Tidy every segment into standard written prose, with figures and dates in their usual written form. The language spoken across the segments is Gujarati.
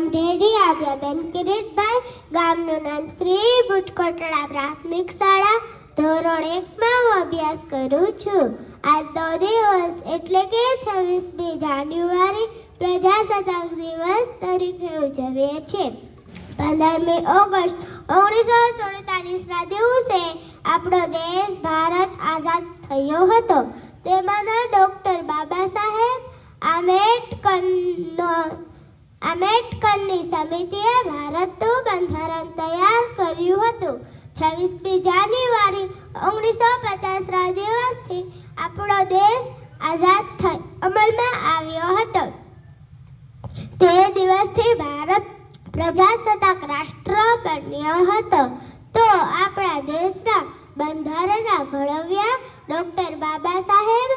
નામ ઢેઢી આદ્યાબેન કિરીટભાઈ, ગામનું નામ શ્રી બુટકોટડા પ્રાથમિક શાળા, ધોરણ 1માં હું અભ્યાસ કરું છું. આજનો દિવસ એટલે કે 26મી જાન્યુઆરી પ્રજાસત્તાક દિવસ તરીકે ઉજવીએ છીએ. 15મી ઓગસ્ટ 1947ના દિવસે આપણો દેશ ભારત આઝાદ થયો હતો. તેમાંના ડૉક્ટર બાબા સાહેબ આંબેડકરની સમિતિએ ભારતનું બંધારણ તૈયાર કર્યું હતું. 26મી જાન્યુઆરી 1950ના દિવસથી આપણો દેશ આઝાદ થઈ અમલમાં આવ્યો હતો. તે દિવસથી ભારત પ્રજાસત્તાક રાષ્ટ્ર બન્યો હતો. તો આપણા દેશના બંધારણના ઘડવૈયા ડૉક્ટર બાબા સાહેબ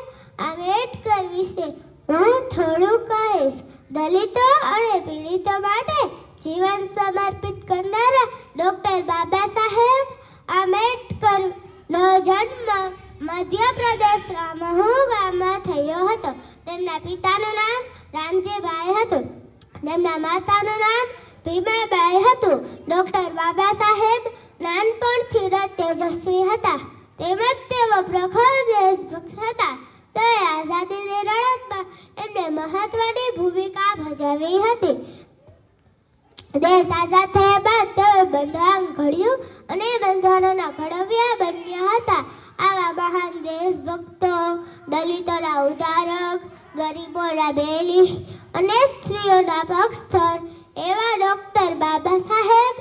આંબેડકર વિશે હું થોડું કહીશ. દલિતો અને પીડિતો માટે જીવન સમર્પિત કરનારા ડૉક્ટર બાબા સાહેબ આંબેડકરનો જન્મ મધ્યપ્રદેશના મહુ ગામમાં થયો હતો. તેમના પિતાનું નામ રામજીભાઈ હતું. તેમના માતાનું નામ ભીમાબાઈ હતું. ડૉક્ટર બાબા સાહેબ નાનપણથી જ તેજસ્વી હતા. તેમજ તેઓ પ્રખર દેશભક્ત હતા. તે આઝાદીની લડતમાં એમને મહત્વની ભૂમિકા ભજવી હતી. દેશ આઝાદ થયા બાદ તેઓ બંધારણ ઘડ્યું અને બંધારણના ઘડવૈયા બન્યા હતા. આવા મહાન દેશભક્તો, દલિતોના ઉદ્ધારક, ગરીબોના બેલી અને સ્ત્રીઓના પક્ષધર એવા ડૉક્ટર બાબા સાહેબ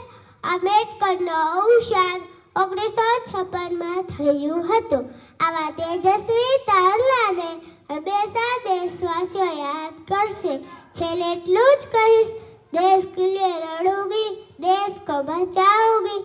આંબેડકરનું અવસાન 1956માં થયું હતું. આવા તેજસ્વી તારલાને હંમેશા દેશવાસીઓ યાદ કરશે. છેલ્લે એટલું જ કહીશ, દેશ કે લીએ લડूंगी, देश को बचाऊंगी,